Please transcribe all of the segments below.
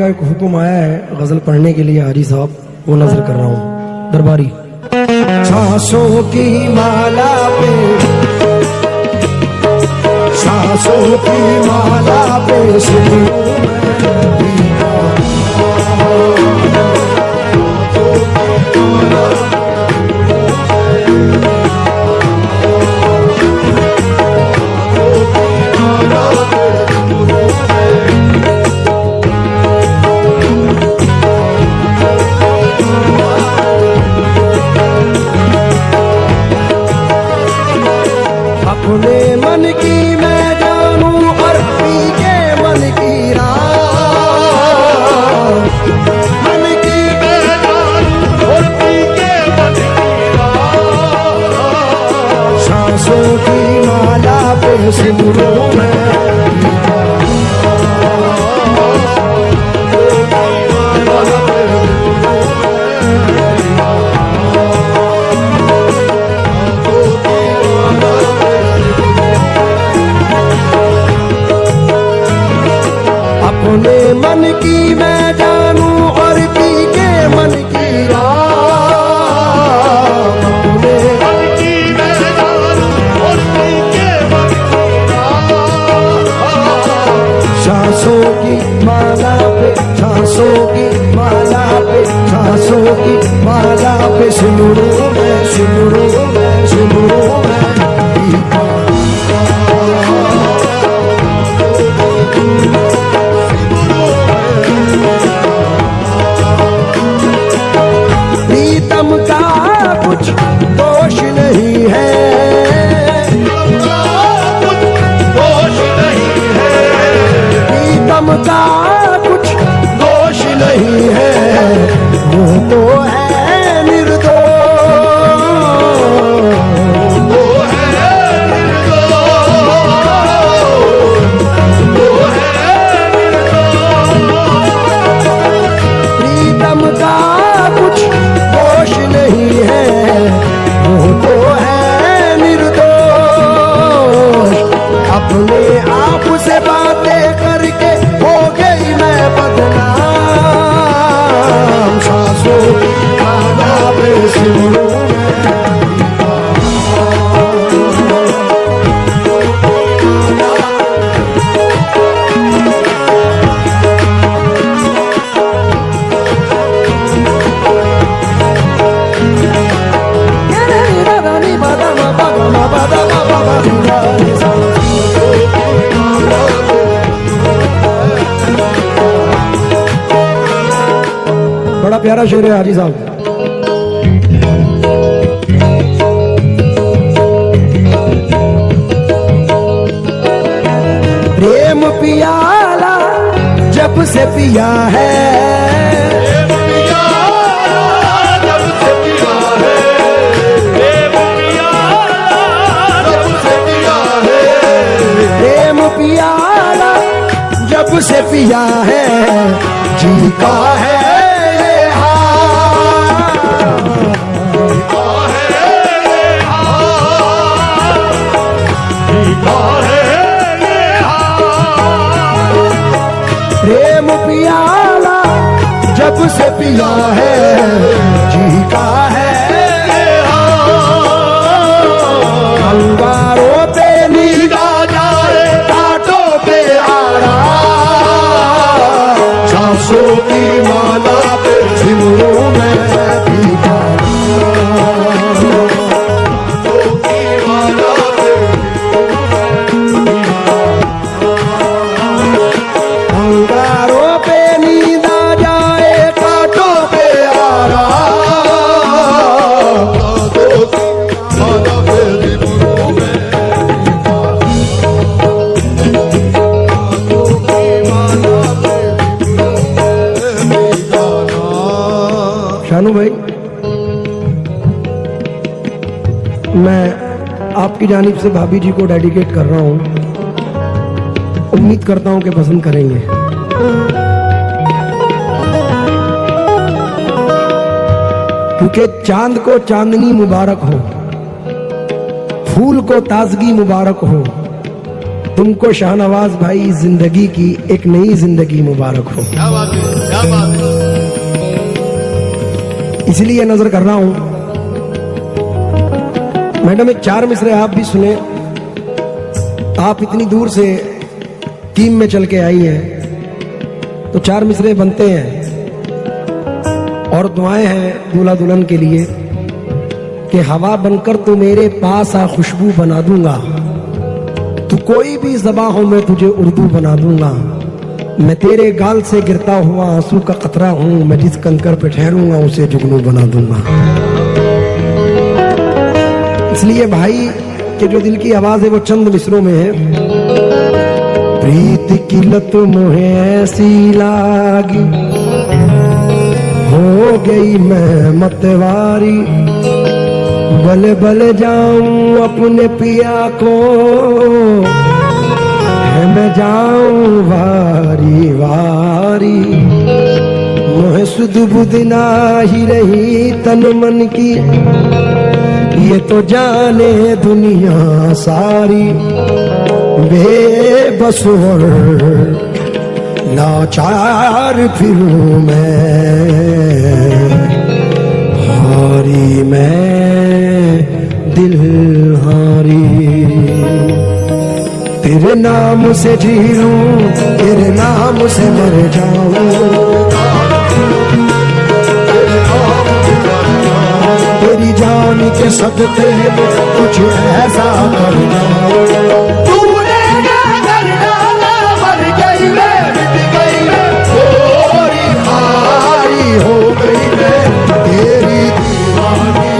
का एक हुक्म आया है गजल पढ़ने के लिए हाजी साहब, वो नजर कर रहा हूँ। दरबारी सांसों की माला पे, सांसों की माला पे सिंदूर अपने मन की मैं जानूं और पी के मन की राह, मन की मैं जानूं और पी के मन की राह, सांसों की माला पे सिंदूरों में अपने मन की मैं जानूं और पी के मन की राह, अपने मन की मैं जानूं और पी के मन की राह, सांसों की माला पे, सांसों की माला पे, सांसों की माला पे सिंदूरों में, सिंदूरों में, सिंदूरों में प्रीतम का कुछ दोष नहीं है, दोष नहीं है, प्रीतम का कुछ दोष नहीं है, वो तो है निर्दोष, वो है निर्दोष, वो है निर्दोष, प्रीतम का कुछ दोष नहीं है, वो तो है निर्दोष, अपने आप से बातें करके हो गई मैं बदनाम, सांसों की माला पे सिंदूरों में बड़ा प्यारा शेर है हाजी साहब। प्रेम पियाला जब से पिया है, प्रेम पियाला जब से पिया है, प्रेम पियाला जब से पिया है, प्रेम पियाला जब से पिया है, जी का है प्रेम पियाला जब से पिया है, जी का है अंगारों पे नींद आ जाए, कांटों पे आराम, सांसों की माला पे सिंदूरों में शानू भाई, मैं आपकी जानिब से भाभी जी को डेडिकेट कर रहा हूं, उम्मीद करता हूं कि पसंद करेंगे। क्योंकि चांद को चांदनी मुबारक हो, फूल को ताजगी मुबारक हो, तुमको शाहनवाज भाई जिंदगी की एक नई जिंदगी मुबारक हो। क्या बात है, क्या बात है। इसलिए नजर कर रहा हूं मैडम, एक 4 मिसरे आप भी सुने। आप इतनी दूर से टीम में चल के आई हैं तो 4 मिसरे बनते हैं और दुआएं हैं दूल्हा दुल्हन के लिए कि हवा बनकर तू मेरे पास आ, खुशबू बना दूंगा। तू कोई भी ज़बां हो मैं तुझे उर्दू बना दूंगा। मैं तेरे गाल से गिरता हुआ आंसू का कतरा हूं, मैं जिस कंकर पे ठहरूंगा उसे जुगनू बना दूंगा। इसलिए भाई के जो दिल की आवाज है वो चंद मिसरों में है। प्रीत की लत मोहे ऐसी लागी, हो गई मैं मतवारी। बल बल जाऊं अपने पिया को, मैं जाऊं वारी वारी। मोह सुध बुध नाही रही तन मन की, ये तो जाने दुनिया सारी। बेबस और लाचार फिरूं मैं, हारी मैं दिल हारी। तेरे नाम से जी लूं, तेरे नाम से मर जाऊं। तेरी जान के सदक़े में कुछ ऐसा कर जाऊं। तूने क्या कर डाला, मर गई मैं, मिट गई मैं, थोड़ी हारी हो गई मैं तेरी दीवानी।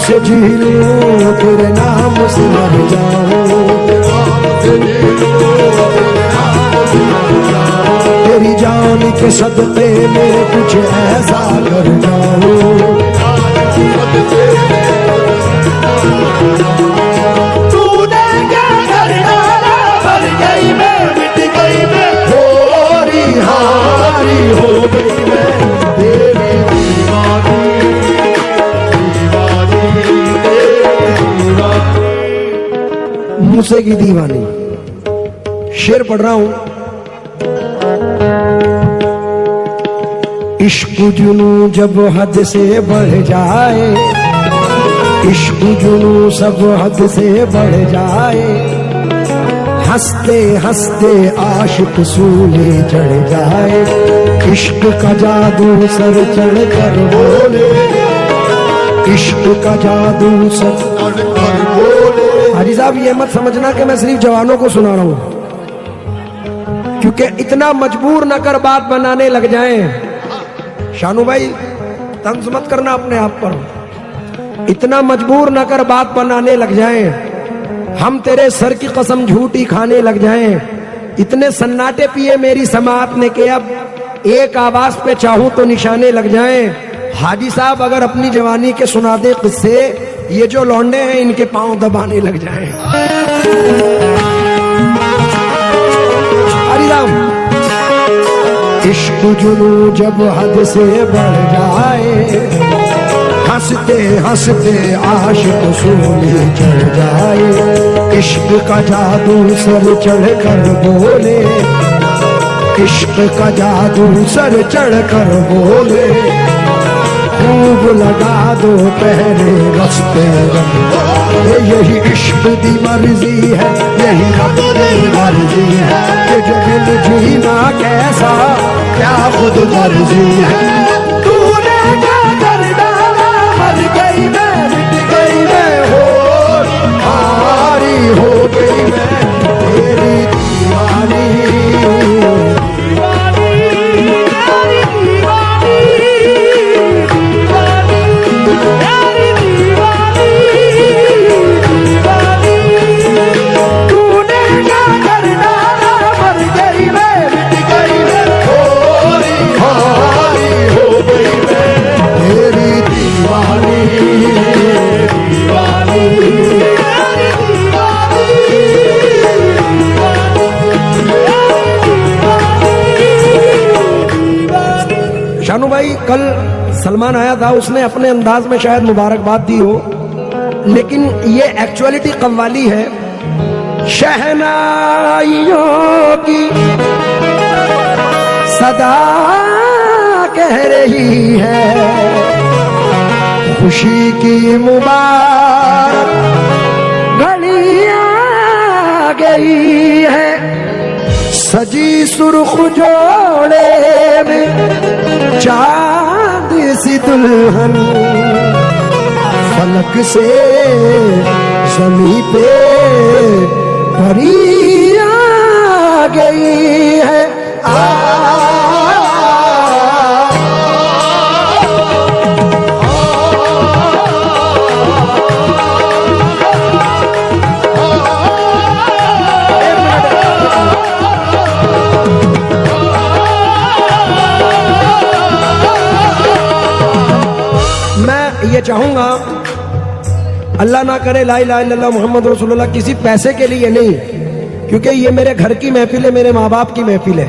से जी लूं, तेरे नाम से मर जाऊं। तेरी जान के सदक़े में कुछ ऐसा कर जाऊं। तूने क्या कर डाला, मर गई मैं, मिट गई मैं, थोड़ी हारी हो गई मैं तेरी दीवानी। मूसे की दीवानी शेर पढ़ रहा हूं। इश्क जुनू जब हद से बढ़ जाए, इश्क जुनू सब हद से बढ़ जाए। हंसते हंसते आशिक सूले चढ़ जाए। इश्क का जादू सर चढ़ कर बोले, इश्क का जादू सर चढ़ कर बोले। हाजी साहब ये मत समझना कि मैं सिर्फ जवानों को सुना रहा हूं, क्योंकि इतना मजबूर न कर बात बनाने लग जाएं। शानू भाई तंज मत करना अपने आप पर, इतना मजबूर न कर बात बनाने लग जाएं। हम तेरे सर की कसम झूठी खाने लग जाएं। इतने सन्नाटे पिए मेरी समाअत ने कि अब एक आवाज पे चाहूं तो निशाने लग जाएं। हाजी साहब अगर अपनी जवानी के सुना दे किस्से, ये जो लौंडे हैं इनके पांव दबाने लग जाएं। हरिराम। इश्क जुनू जब हद से बढ़ जाए, हंसते हंसते आशिक सूली चढ़ जाए। इश्क का जादू सर चढ़ कर बोले, इश्क का जादू सर चढ़ कर बोले। खूब वो लगा दो पहरे रस्ते यही इश्क दी मर्जी है, यही रब दी मर्जी है कि जग जीना कैसा क्या खुद मर्जी है। तूने क्या कर डाला, मर गई मैं, मिट गई मैं, हारी हो गई मैं तेरी दीवानी। शानू भाई, कल सलमान आया था, उसने अपने अंदाज में शायद मुबारकबाद दी हो, लेकिन ये एक्चुअलिटी कव्वाली है। शहनाइयों की सदा कह रही है, खुशी की मुबारक घड़ी आ गई है, सजी सुर्ख जोड़े में चांद सी दुल्हन, फलक से जमी पे परी आ गई है। ये चाहूंगा, अल्लाह ना करे, ला इलाहा इल्लल्लाह मुहम्मद रसूलुल्लाह, किसी पैसे के लिए नहीं, क्योंकि ये मेरे घर की महफिल है, मेरे माँ बाप की महफिल है।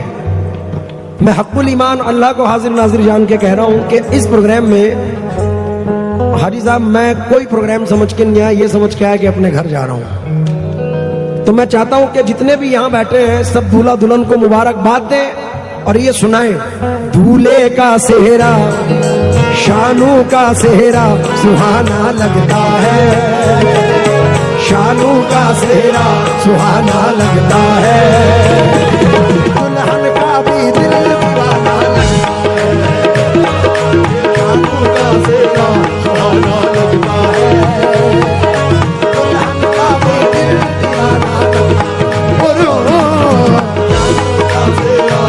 मैं हक़्क़ुल ईमान अल्लाह को हाजिर नाजिर जान के कह रहा हूं कि इस प्रोग्राम में हाजी साहब, मैं कोई प्रोग्राम समझ के नहीं आया, ये समझ के आया कि अपने घर जा रहा हूं। तो मैं चाहता हूं कि जितने भी यहां बैठे हैं सब दूल्हा दुल्हन को मुबारकबाद दें और ये सुनाएं, दूल्हे का सेहरा शानू का सेहरा सुहाना लगता है, शानू का सेहरा सुहाना लगता है, दुल्हन का भी दिल दीवाना लगता है, शानू का सेहरा सुहाना लगता है, दुल्हन का भी दिल दीवाना लगता है, शानू का सेहरा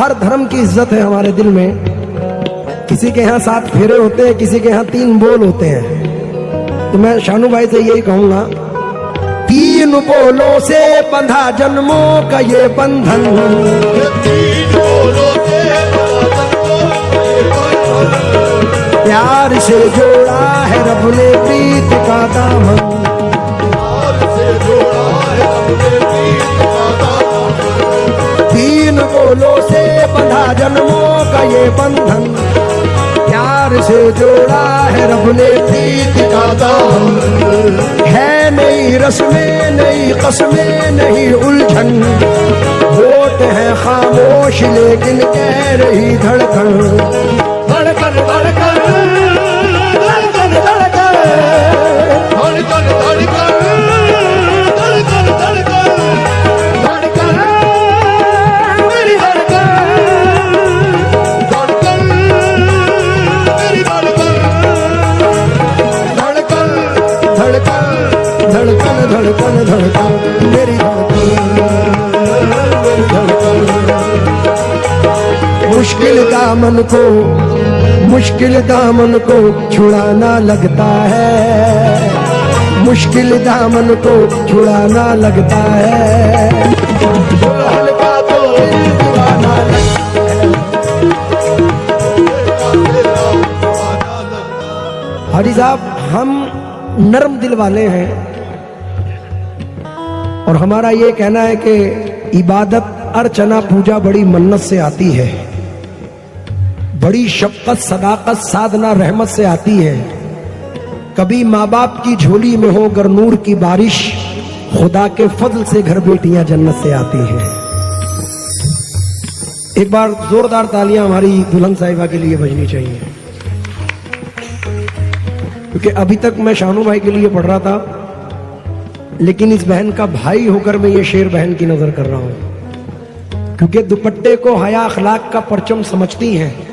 हर धर्म की इज्जत है हमारे दिल में। किसी के यहाँ 7 फेरे होते हैं, किसी के यहाँ 3 बोल होते हैं। तो मैं शानू भाई से यही कहूंगा, 3 बोलों से बंधा जन्मों का ये बंधन, 3 बोलों से बंधा प्यार से जोड़ा है रब ने प्रीत का दामन, प्यार से जोड़ा है रब ने प्रीत का दामन, 3 बोलों से बंधा जन्मों का ये बंधन, प्यार से जोड़ा है रब ने प्रीत का दामन, है नई रस्में नई कस्में नहीं उलझन, वो होते हैं खामोश लेकिन कह रही धड़कन, धड़कन धड़कन धड़कन धड़कन धड़कन धड़कन धड़कन धड़कन मेरी धड़कन धड़कन मेरी धड़कन धड़कन धड़कन धड़कन धड़कन धड़कन मेरी मुश्किल दामन को छुड़ाना लगता है, मुश्किल दामन को छुड़ाना लगता है, दुल्हन का तो दिल दीवाना लगता है। हाजी साहब, हम नरम दिल वाले हैं और हमारा ये कहना है कि इबादत अर्चना पूजा बड़ी मन्नत से आती है, बड़ी शफ़क़त सदाकत साधना रहमत से आती है। कभी माँ बाप की झोली में हो गर नूर की बारिश, खुदा के फजल से घर बेटियां जन्नत से आती हैं। एक बार जोरदार तालियां हमारी दुल्हन साहिबा के लिए बजनी चाहिए, क्योंकि अभी तक मैं शानू भाई के लिए पढ़ रहा था, लेकिन इस बहन का भाई होकर मैं ये शेर बहन की नजर कर रहा हूं, क्योंकि दुपट्टे को हया अखलाक का परचम समझती हैं,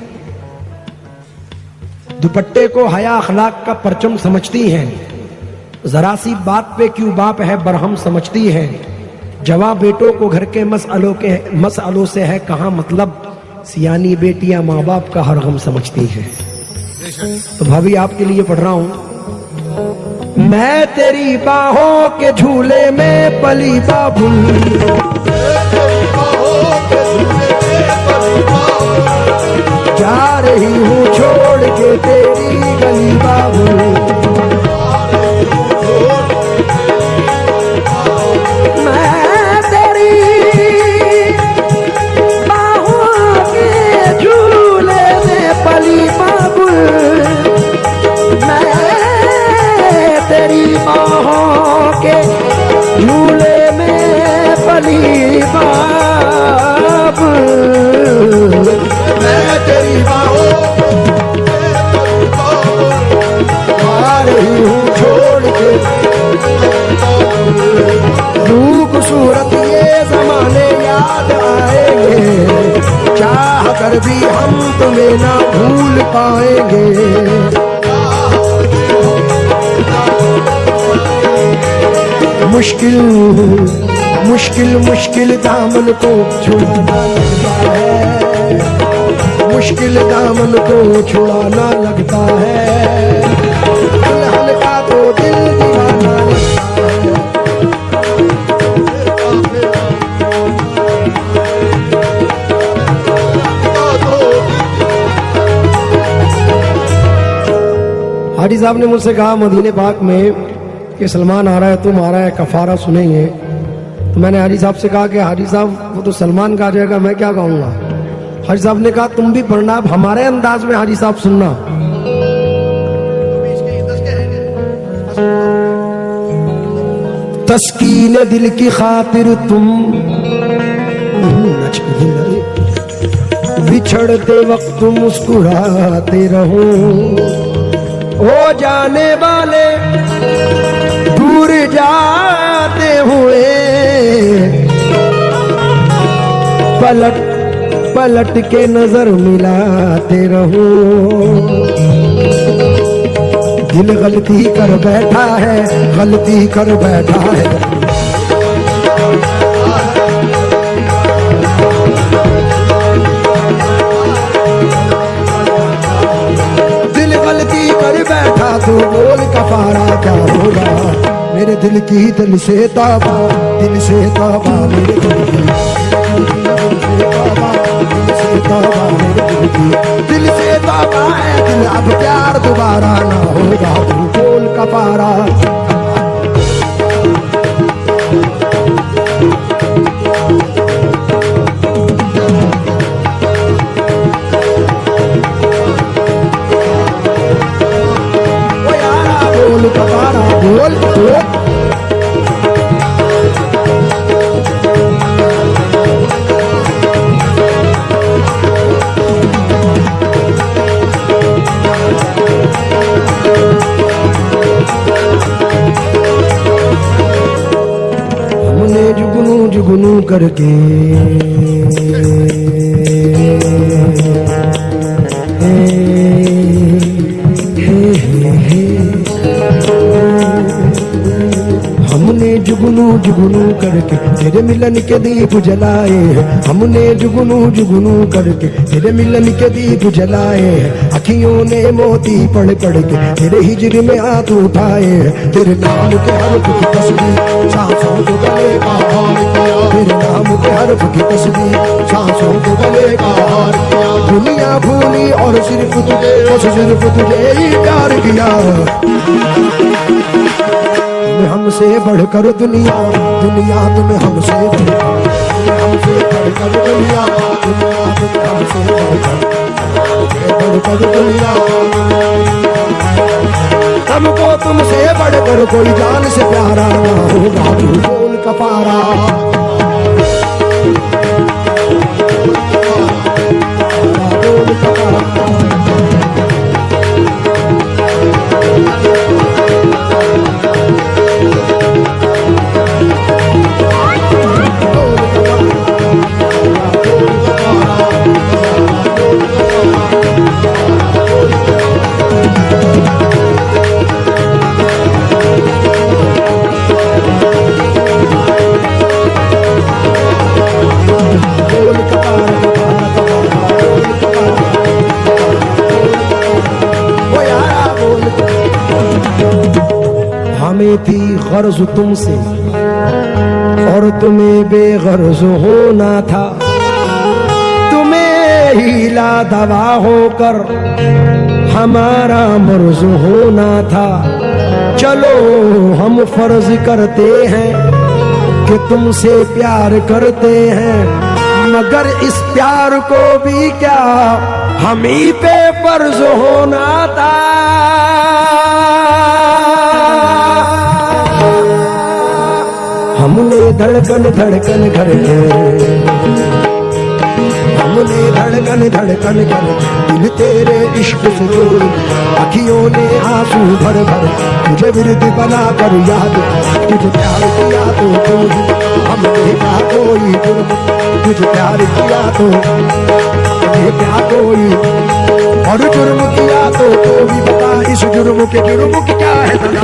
दुपट्टे को हया अखलाक का परचम समझती हैं, जरा सी बात पे क्यों बाप है बरहम समझती है, जवाब बेटों को घर के मसअलों से है कहाँ मतलब, सियानी बेटियां माँ बाप का हर गम समझती हैं। तो भाभी आपके लिए पढ़ रहा हूं। मैं तेरी बाहों के झूले में पली बाबुल, जा रही हूँ छोड़ के तेरी गली बाबुल, मैं तेरी बाहों के झूले में पली बाबुल, मैं तेरी बाहों के झूले में पली बाबुल, मैं तेरी बाहों आ रही हूँ छोड़ के, खूबसूरत ये जमाने याद आएंगे, चाह कर भी हम तुम्हें ना भूल पाएंगे, मुश्किल मुश्किल मुश्किल दामन को छुड़ाना लगता है, मुश्किल दामन को छुड़ाना लगता है, दुल्हन का तो दिल दीवाना लगता है। हाजी साहब ने मुझसे कहा मदीने पाक में कि सलमान आ रहा है, तुम आ रहा है, कफारा सुनेंगे। तो मैंने हाजी साहब से कहा कि हाजी साहब वो तो सलमान का आ जाएगा, मैं क्या गाऊंगा। हाजी साहब ने कहा तुम भी पढ़ना, अब हमारे अंदाज में हाजी साहब सुनना। तस्कीन दिल की खातिर तुम बिछड़ते वक्त मुस्कुराते रहो, ओ जाने वाले दूर जाते हुए पलट पलट के नजर मिलाते रहो, दिल गलती कर बैठा है, गलती कर बैठा है, दिल गलती कर बैठा तो बोल कफारा क्या होगा, मेरे दिल की दिल से ताबा, दिल से ताबा, मेरे दिल की दिल से ताबा है, दिल अब प्यार दोबारा ना होगा, बोल कफारा। बोल कफारा, बोल बोल करके हमने जुगनू जुगनू करके तेरे मिलन के दीप जलाए हैं। हमने जुगनू जुगनू करके तेरे मिलन के दीप जलाए हैं। अखियों ने मोती पढ़ पढ़ के तेरे हिजर में हाथ उठाए हैं। तेरे नाम के हर्फ की तस्वीर सांसों को गले का हार किया। तेरे नाम के हर्फ की तस्वीर सांसों को गले का हार किया। दुनिया भूली और सिर्फ तुझे, बस सिर्फ तुझे ही प्यार किया। हमसे बढ़कर दुनिया, दुनिया तुम्हें हमसे बढ़कर, हमसे बढ़कर दुनिया, दुनिया तुम्हें हमसे बढ़कर दुनिया। हमको तुमसे बढ़कर कोई जान से प्यारा ना होगा, तू बोल कपारा। बोल कपारा हमें थी गर्ज तुमसे और तुम्हें बेगर्ज होना था। तुम्हें हीला दवा होकर हमारा मर्ज होना था। चलो हम फर्ज करते हैं कि तुमसे प्यार करते हैं, मगर इस प्यार को भी क्या हम ही पे फर्ज होना था। हमने धड़कन धड़कन करके, हमने धड़कन धड़कन कर दिल तेरे इश्क से जोड़। अखियों ने आंसू भर भर तुझे विरद बना कर याद, तुझे प्यार किया तो तू हमने क्या कोई जुर्म, तुझे प्यार किया तो हमने क्या कोई और जुर्म किया तो भी बता इस जुर्म के जुर्म की क्या है सजा।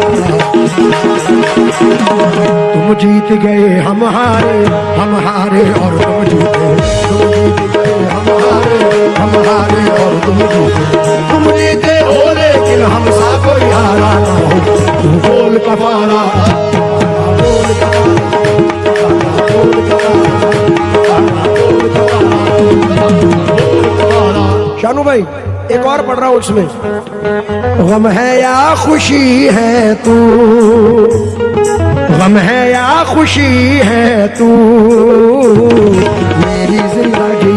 तुम जीत गए हम हारे और तुम जीते, तुम जीत गए हम हारे और तुम जीते। तुम जीते हो लेकिन हम सा कोई हारा ना हो, तू बोल कपारा, बोल कपारा, बोल कपारा। शानू भाई एक और पढ़ रहा हूं उसमें। गम है या खुशी है तू, गम है या खुशी है तू, मेरी जिंदगी